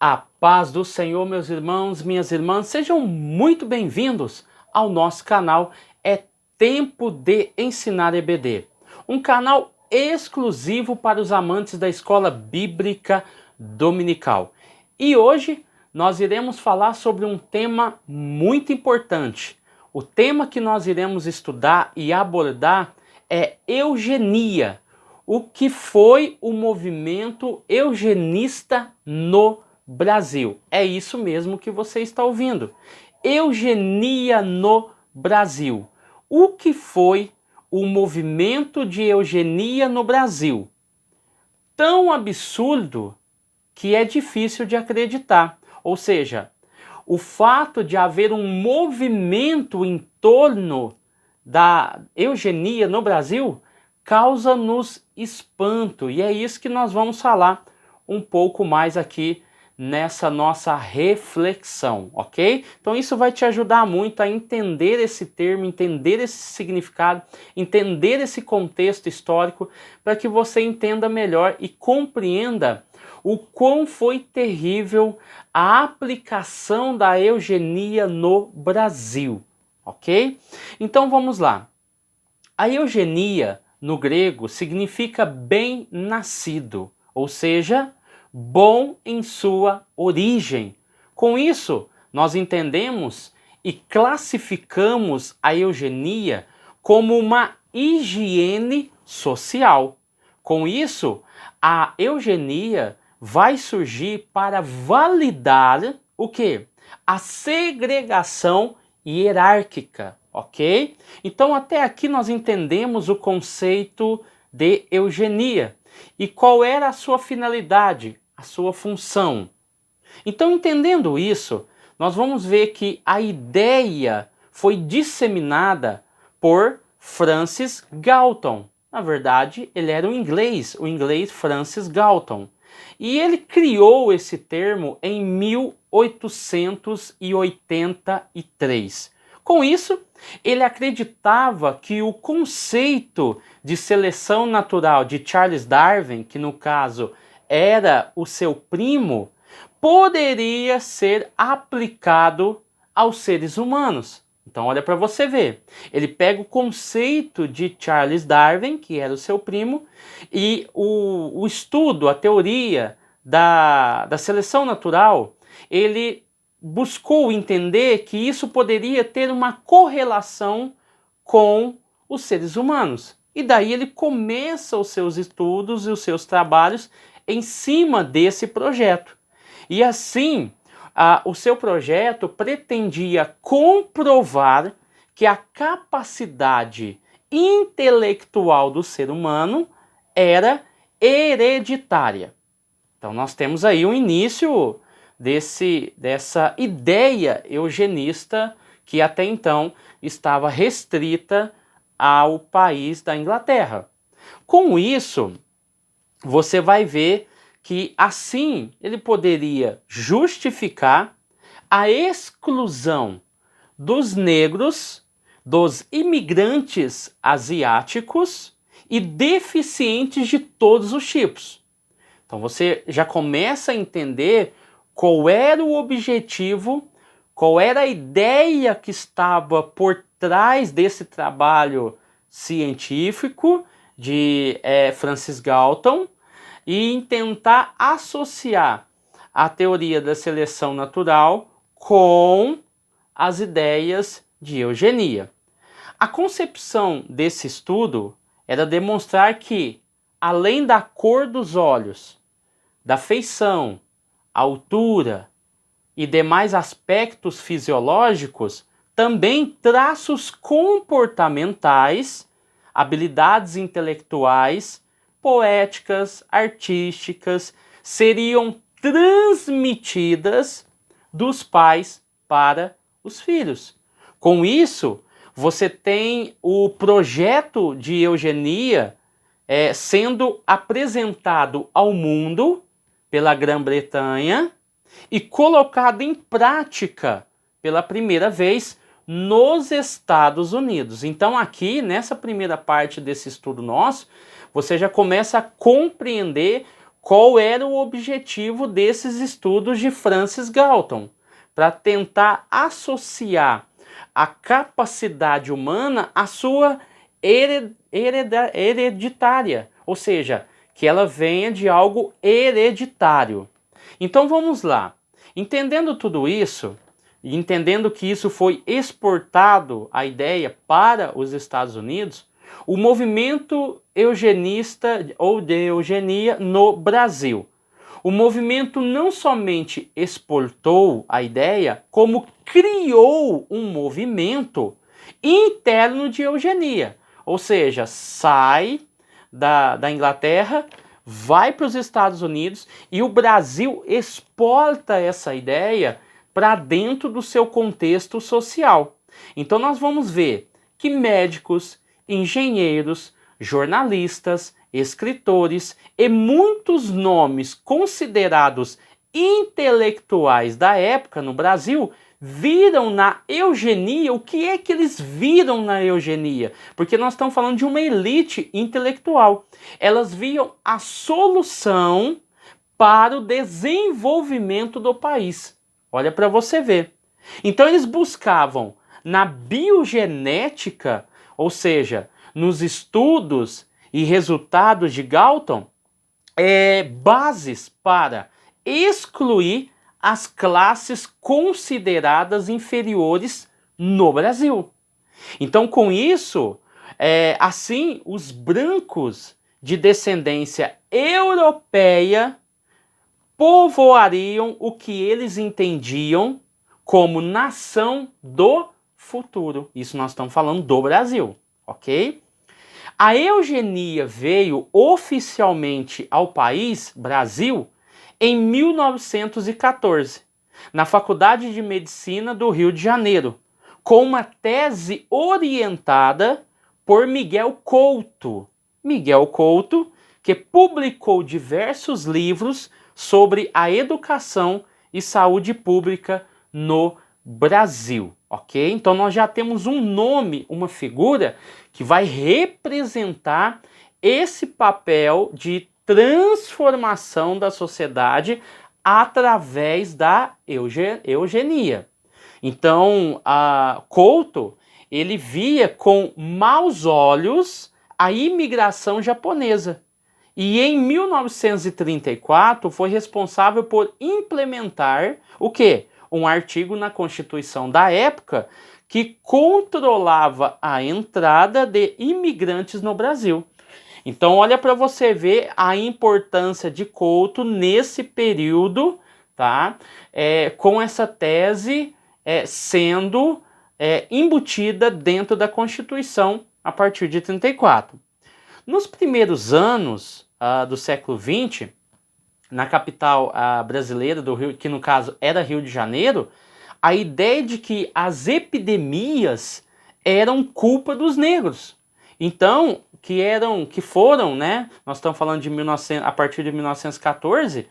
A paz do Senhor, meus irmãos, minhas irmãs, sejam muito bem-vindos ao nosso canal É Tempo de Ensinar EBD, um canal exclusivo para os amantes da escola bíblica dominical. E hoje nós iremos falar sobre um tema muito importante. O tema que nós iremos estudar e abordar é eugenia. O que foi o movimento eugenista no Brasil? É isso mesmo que você está ouvindo. Eugenia no Brasil. O que foi o movimento de eugenia no Brasil? Tão absurdo que é difícil de acreditar. Ou seja, o fato de haver um movimento em torno da eugenia no Brasil causa-nos espanto, e é isso que nós vamos falar um pouco mais aqui nessa nossa reflexão, ok? Então isso vai te ajudar muito a entender esse termo, entender esse significado, entender esse contexto histórico, para que você entenda melhor e compreenda o quão foi terrível a aplicação da eugenia no Brasil, ok? Então vamos lá. A eugenia, no grego, significa bem-nascido, ou seja, bom em sua origem. Com isso, nós entendemos e classificamos a eugenia como uma higiene social. Com isso, a eugenia vai surgir para validar o quê? A segregação hierárquica, ok? Então até aqui nós entendemos o conceito de eugenia. E qual era a sua finalidade, a sua função? Então, entendendo isso, nós vamos ver que a ideia foi disseminada por Francis Galton. Na verdade, ele era o inglês Francis Galton. E ele criou esse termo em 1883. Com isso, ele acreditava que o conceito de seleção natural de Charles Darwin, que no caso era o seu primo, poderia ser aplicado aos seres humanos. Então olha para você ver, ele pega o conceito de Charles Darwin, que era o seu primo, e o estudo, a teoria da seleção natural, ele buscou entender que isso poderia ter uma correlação com os seres humanos. E daí ele começa os seus estudos e os seus trabalhos em cima desse projeto. E assim, o seu projeto pretendia comprovar que a capacidade intelectual do ser humano era hereditária. Então nós temos aí o início dessa ideia eugenista que até então estava restrita ao país da Inglaterra. Com isso, você vai ver que assim ele poderia justificar a exclusão dos negros, dos imigrantes asiáticos e deficientes de todos os tipos. Então você já começa a entender qual era o objetivo, qual era a ideia que estava por trás desse trabalho científico de Francis Galton, e em tentar associar a teoria da seleção natural com as ideias de eugenia. A concepção desse estudo era demonstrar que, além da cor dos olhos, da feição, altura e demais aspectos fisiológicos, também traços comportamentais, habilidades intelectuais, poéticas, artísticas, seriam transmitidas dos pais para os filhos. Com isso, você tem o projeto de eugenia sendo apresentado ao mundo pela Grã-Bretanha e colocado em prática pela primeira vez nos Estados Unidos. Então aqui, nessa primeira parte desse estudo nosso, você já começa a compreender qual era o objetivo desses estudos de Francis Galton? Para tentar associar a capacidade humana à sua hereditária, ou seja, que ela venha de algo hereditário. Então vamos lá. Entendendo tudo isso, e entendendo que isso foi exportado, a ideia, para os Estados Unidos, o movimento eugenista ou de eugenia no Brasil. O movimento não somente exportou a ideia, como criou um movimento interno de eugenia. Ou seja, sai da Inglaterra, vai para os Estados Unidos e o Brasil exporta essa ideia para dentro do seu contexto social. Então nós vamos ver que médicos, engenheiros, jornalistas, escritores e muitos nomes considerados intelectuais da época no Brasil viram na eugenia. O que é que eles viram na eugenia? Porque nós estamos falando de uma elite intelectual. Elas viam a solução para o desenvolvimento do país. Olha para você ver. Então eles buscavam na biogenética, ou seja, nos estudos e resultados de Galton, bases para excluir as classes consideradas inferiores no Brasil. Então, com isso, assim, os brancos de descendência europeia povoariam o que eles entendiam como nação do futuro. Isso nós estamos falando do Brasil, ok? A eugenia veio oficialmente ao país, Brasil, em 1914, na Faculdade de Medicina do Rio de Janeiro, com uma tese orientada por Miguel Couto. Miguel Couto, que publicou diversos livros sobre a educação e saúde pública no Brasil, ok? Então nós já temos um nome, uma figura que vai representar esse papel de transformação da sociedade através da eugenia. Então, Couto, ele via com maus olhos a imigração japonesa. E em 1934 foi responsável por implementar o quê? Um artigo na Constituição da época que controlava a entrada de imigrantes no Brasil. Então olha para você ver a importância de Couto nesse período, tá? Com essa tese sendo embutida dentro da Constituição a partir de 34. Nos primeiros anos do século XX, na capital brasileira do Rio, que no caso era Rio de Janeiro, a ideia de que as epidemias eram culpa dos negros. Então, que foram, né? Nós estamos falando de a partir de 1914,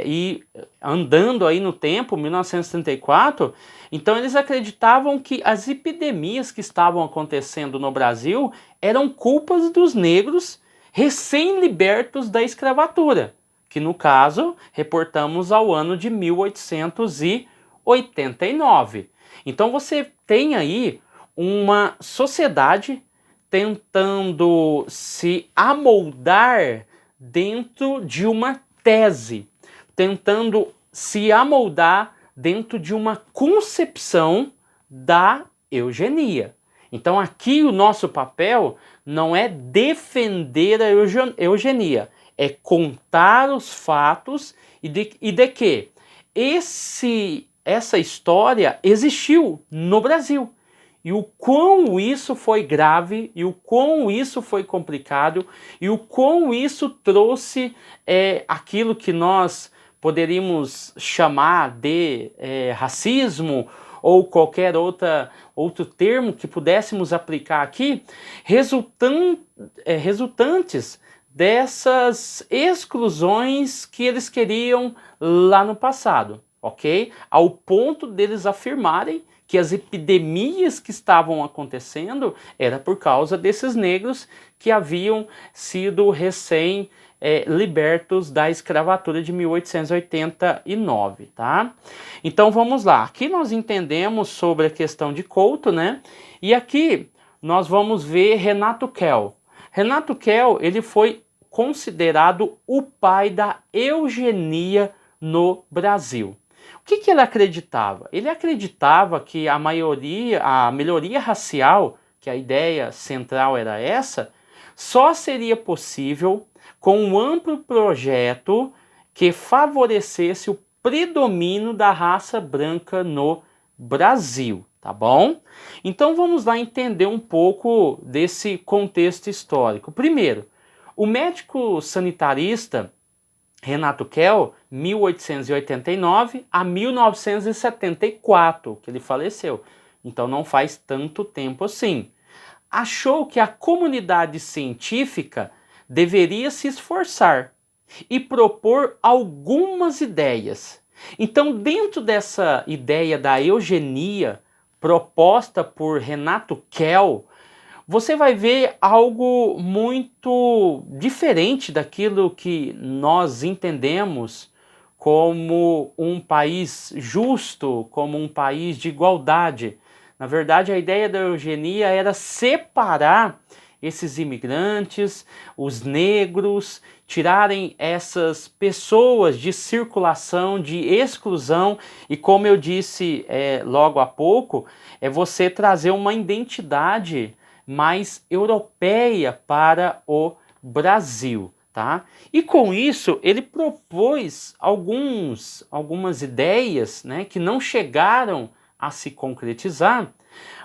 e andando aí no tempo, 1934, então eles acreditavam que as epidemias que estavam acontecendo no Brasil eram culpas dos negros recém-libertos da escravatura, que no caso reportamos ao ano de 1889. Então você tem aí uma sociedade tentando se amoldar dentro de uma tese, tentando se amoldar dentro de uma concepção da eugenia. Então aqui o nosso papel não é defender a eugenia, é contar os fatos e de que essa história existiu no Brasil. E o quão isso foi grave, e o quão isso foi complicado, e o quão isso trouxe aquilo que nós poderíamos chamar de racismo, ou qualquer outro termo que pudéssemos aplicar aqui, resultantes dessas exclusões que eles queriam lá no passado, ok? Ao ponto deles afirmarem que as epidemias que estavam acontecendo era por causa desses negros que haviam sido libertos da escravatura de 1889, tá? Então vamos lá, aqui nós entendemos sobre a questão de Couto, né? E aqui nós vamos ver Renato Kell. Renato Kell, ele foi considerado o pai da eugenia no Brasil. O que ele acreditava? Ele acreditava que a melhoria racial, que a ideia central era essa, só seria possível com um amplo projeto que favorecesse o predomínio da raça branca no Brasil, tá bom? Então vamos lá entender um pouco desse contexto histórico. Primeiro, o médico sanitarista Renato Kell, 1889 a 1974, que ele faleceu. Então não faz tanto tempo assim. Achou que a comunidade científica deveria se esforçar e propor algumas ideias. Então, dentro dessa ideia da eugenia proposta por Renato Kell, você vai ver algo muito diferente daquilo que nós entendemos como um país justo, como um país de igualdade. Na verdade, a ideia da eugenia era separar esses imigrantes, os negros, tirarem essas pessoas de circulação, de exclusão, e como eu disse logo há pouco, é você trazer uma identidade mais europeia para o Brasil, tá? E com isso ele propôs algumas ideias, né, que não chegaram a se concretizar,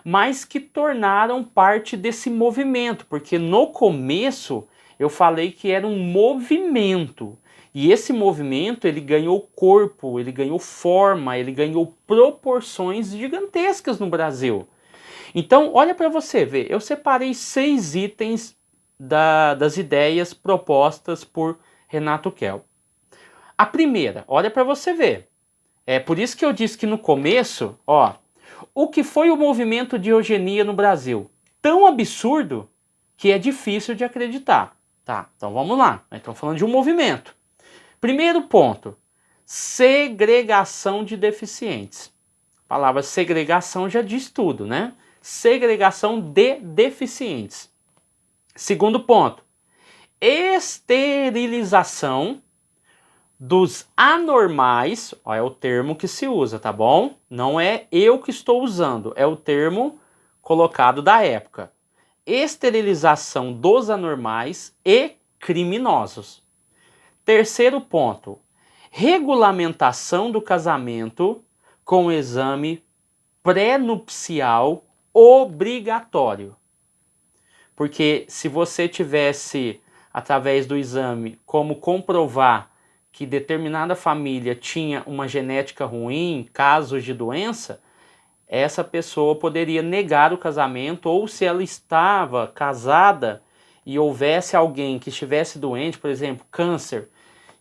mas que tornaram parte desse movimento, porque no começo eu falei que era um movimento, e esse movimento ele ganhou corpo, ele ganhou forma, ele ganhou proporções gigantescas no Brasil. Então, olha para você ver, eu separei 6 itens das ideias propostas por Renato Kell. A primeira, olha para você ver, é por isso que eu disse que no começo, ó, o que foi o movimento de eugenia no Brasil? Tão absurdo que é difícil de acreditar. Tá, então vamos lá, nós estamos falando de um movimento. Primeiro ponto, segregação de deficientes. A palavra segregação já diz tudo, né? Segregação de deficientes. Segundo ponto, esterilização dos anormais, ó, é o termo que se usa, tá bom? Não é eu que estou usando, é o termo colocado da época. Esterilização dos anormais e criminosos. Terceiro ponto, regulamentação do casamento com exame pré-nupcial obrigatório. Porque se você tivesse, através do exame, como comprovar que determinada família tinha uma genética ruim, casos de doença, essa pessoa poderia negar o casamento, ou se ela estava casada e houvesse alguém que estivesse doente, por exemplo, câncer,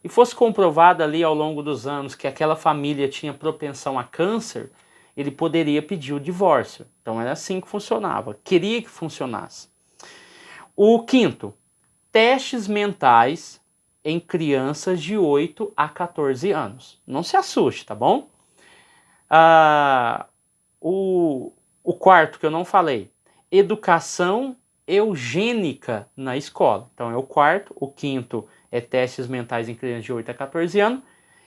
e fosse comprovado ali ao longo dos anos que aquela família tinha propensão a câncer, ele poderia pedir o divórcio. Então era assim que funcionava, queria que funcionasse. O quinto, testes mentais em crianças de 8 a 14 anos. Não se assuste, tá bom? O quarto que eu não falei, educação eugênica na escola. Então é o quarto. O quinto é testes mentais em crianças de 8 a 14 anos.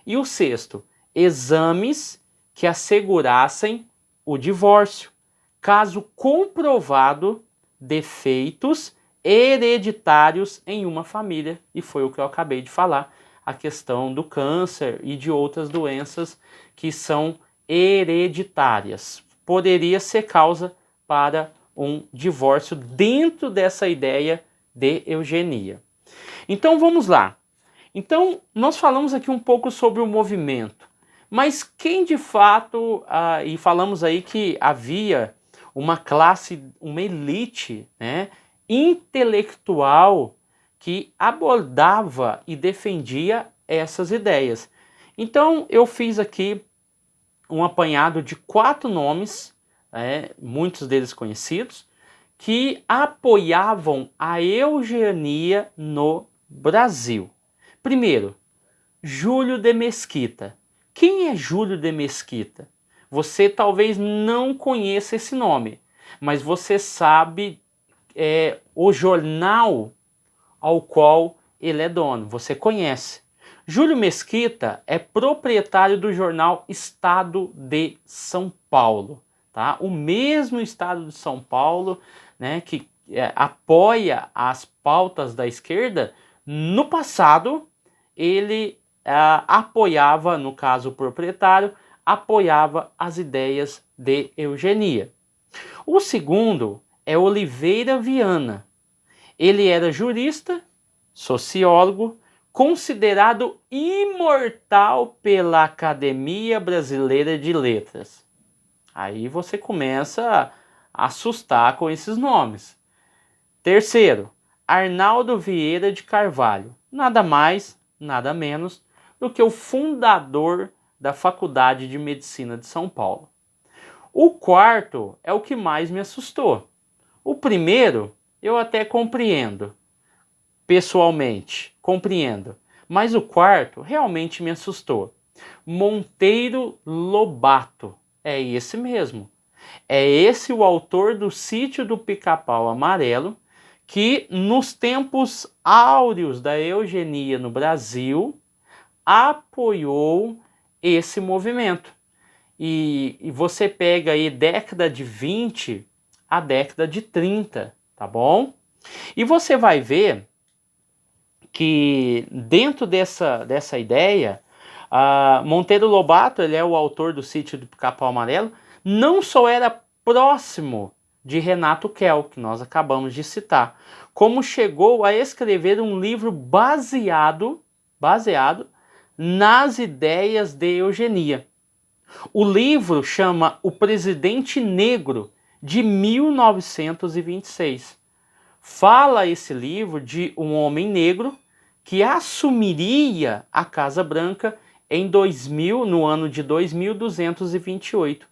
E o sexto, exames que assegurassem o divórcio, caso comprovado defeitos hereditários em uma família. E foi o que eu acabei de falar, a questão do câncer e de outras doenças que são hereditárias. Poderia ser causa para um divórcio dentro dessa ideia de eugenia. Então vamos lá. Então nós falamos aqui um pouco sobre o movimento, mas quem de fato, e falamos aí que havia uma classe, uma elite, né, intelectual que abordava e defendia essas ideias. Então eu fiz aqui um apanhado de 4 nomes, muitos deles conhecidos, que apoiavam a eugenia no Brasil, Primeiro, Júlio de Mesquita. Quem é Júlio de Mesquita? Você talvez não conheça esse nome, mas você sabe o jornal ao qual ele é dono, você conhece. Júlio Mesquita é proprietário do jornal Estado de São Paulo, tá? O mesmo Estado de São Paulo, né, que apoia as pautas da esquerda. No passado, ele apoiava, no caso o proprietário, apoiava as ideias de eugenia. O segundo é Oliveira Viana. Ele era jurista, sociólogo, considerado imortal pela Academia Brasileira de Letras. Aí você começa a assustar com esses nomes. Terceiro, Arnaldo Vieira de Carvalho. Nada mais, nada menos do que o fundador da Faculdade de Medicina de São Paulo. O quarto é o que mais me assustou. O primeiro eu até compreendo, pessoalmente, compreendo. Mas o quarto realmente me assustou. Monteiro Lobato, é esse mesmo. É esse o autor do Sítio do Pica-Pau Amarelo, que nos tempos áureos da eugenia no Brasil, apoiou esse movimento. E você pega aí década de 20 a década de 30, tá bom? E você vai ver que dentro dessa ideia, Monteiro Lobato, ele é o autor do Sítio do Pica-Pau Amarelo, não só era próximo de Renato Kell, que nós acabamos de citar, como chegou a escrever um livro baseado nas ideias de eugenia. O livro chama O Presidente Negro, de 1926. Fala esse livro de um homem negro que assumiria a Casa Branca no ano de 2228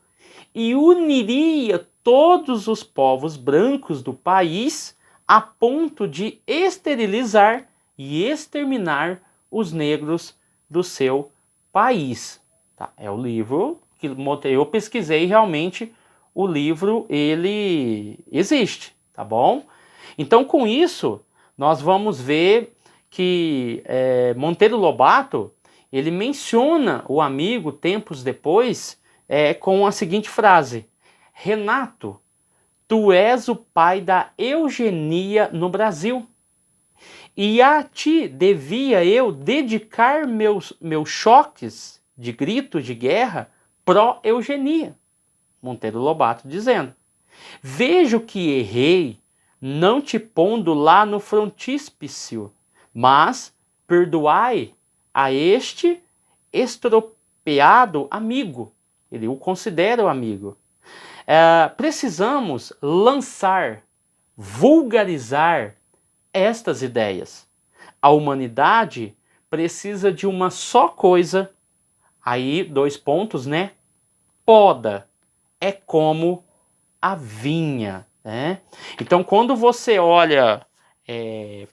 e uniria todos os povos brancos do país a ponto de esterilizar e exterminar os negros do seu país. Tá? É o livro que eu pesquisei, realmente o livro ele existe, tá bom? Então com isso nós vamos ver que Monteiro Lobato ele menciona o amigo tempos depois com a seguinte frase: Renato, tu és o pai da eugenia no Brasil. E a ti devia eu dedicar meus choques de gritos de guerra pró-eugenia. Monteiro Lobato dizendo: vejo que errei, não te pondo lá no frontíspice, mas perdoai a este estropiado amigo. Ele o considera o amigo. Precisamos lançar, vulgarizar estas ideias. A humanidade precisa de uma só coisa, aí 2 pontos, né? Poda. É como a vinha, né? Então, quando você olha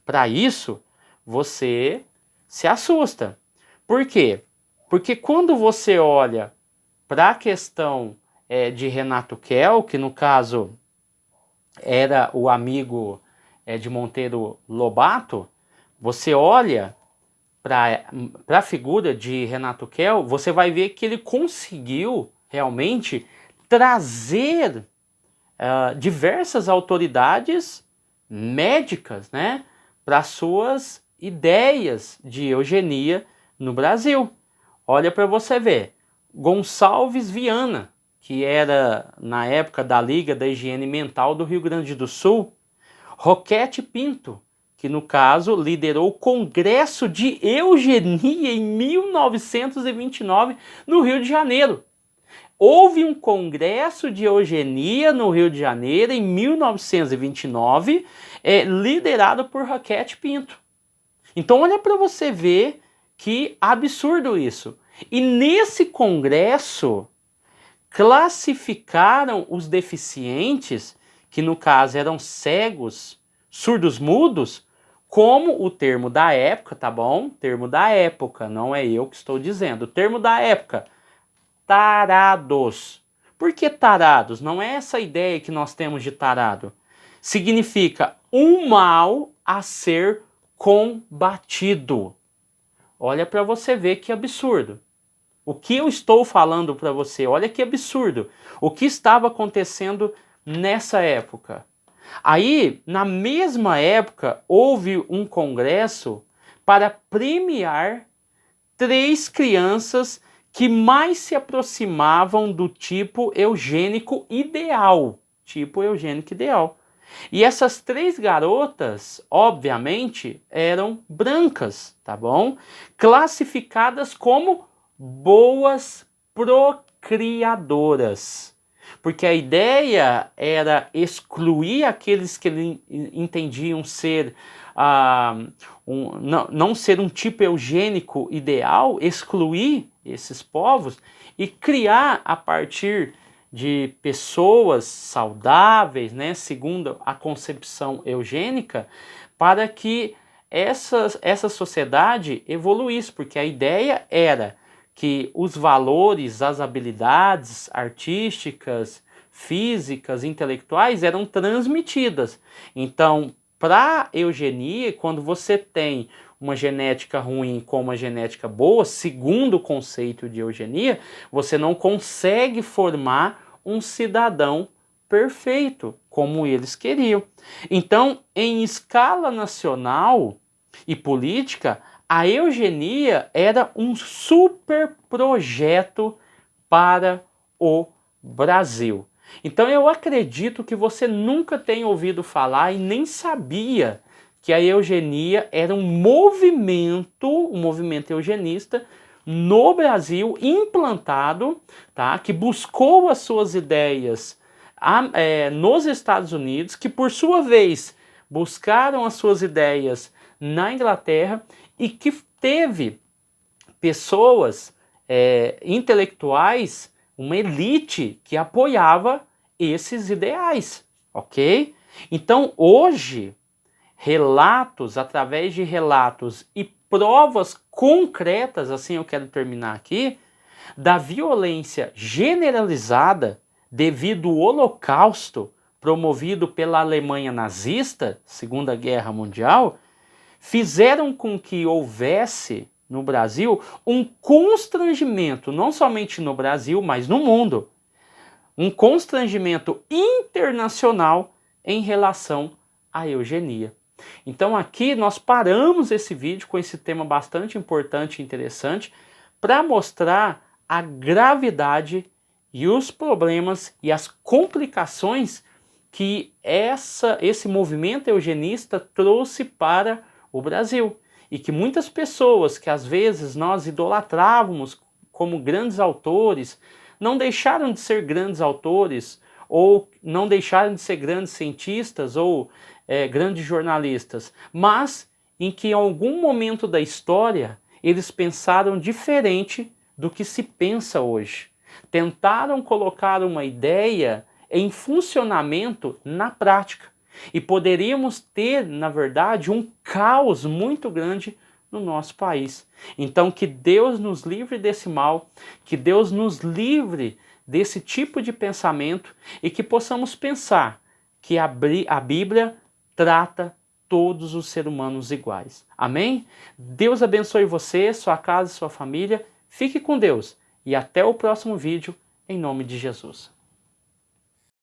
para isso, você se assusta. Por quê? Porque quando você olha para a questão de Renato Kell, que no caso era o amigo de Monteiro Lobato, você olha para a figura de Renato Kell, você vai ver que ele conseguiu realmente trazer diversas autoridades médicas, né, para suas ideias de eugenia no Brasil. Olha para você ver, Gonçalves Viana, que era na época da Liga da Higiene Mental do Rio Grande do Sul, Roquete Pinto, que no caso liderou o Congresso de Eugenia em 1929 no Rio de Janeiro. Houve um congresso de eugenia no Rio de Janeiro em 1929, liderado por Roquete Pinto. Então olha para você ver que absurdo isso. E nesse congresso classificaram os deficientes, que no caso eram cegos, surdos mudos, como o termo da época, tá bom? Termo da época, não é eu que estou dizendo. O termo da época, tarados. Por que tarados? Não é essa ideia que nós temos de tarado. Significa um mal a ser combatido. Olha para você ver que absurdo. O que eu estou falando para você, olha que absurdo. O que estava acontecendo nessa época? Aí, na mesma época, houve um congresso para premiar 3 crianças que mais se aproximavam do tipo eugênico ideal. Tipo eugênico ideal. E essas 3 garotas, obviamente, eram brancas, tá bom? Classificadas como boas procriadoras. Porque a ideia era excluir aqueles que entendiam ser não ser um tipo eugênico ideal, excluir esses povos e criar a partir de pessoas saudáveis, né, segundo a concepção eugênica, para que essa sociedade evoluísse, porque a ideia era que os valores, as habilidades artísticas, físicas, intelectuais eram transmitidas. Então, para eugenia, quando você tem uma genética ruim com uma genética boa, segundo o conceito de eugenia, você não consegue formar um cidadão perfeito, como eles queriam. Então, em escala nacional e política, a eugenia era um super projeto para o Brasil. Então eu acredito que você nunca tenha ouvido falar e nem sabia que a eugenia era um movimento eugenista no Brasil implantado, tá? Que buscou as suas ideias nos Estados Unidos, que por sua vez buscaram as suas ideias na Inglaterra e que teve pessoas intelectuais, uma elite que apoiava esses ideais, ok? Então hoje, através de relatos e provas concretas, assim eu quero terminar aqui, da violência generalizada devido ao Holocausto promovido pela Alemanha nazista, Segunda Guerra Mundial, fizeram com que houvesse no Brasil um constrangimento, não somente no Brasil, mas no mundo, um constrangimento internacional em relação à eugenia. Então aqui nós paramos esse vídeo com esse tema bastante importante e interessante para mostrar a gravidade e os problemas e as complicações que esse movimento eugenista trouxe para o Brasil. E que muitas pessoas que às vezes nós idolatrávamos como grandes autores, não deixaram de ser grandes autores, ou não deixaram de ser grandes cientistas, ou grandes jornalistas, mas em que em algum momento da história eles pensaram diferente do que se pensa hoje. Tentaram colocar uma ideia em funcionamento na prática. E poderíamos ter, na verdade, um caos muito grande no nosso país. Então, que Deus nos livre desse mal, que Deus nos livre desse tipo de pensamento e que possamos pensar que a Bíblia trata todos os seres humanos iguais. Amém? Deus abençoe você, sua casa e sua família. Fique com Deus e até o próximo vídeo, em nome de Jesus.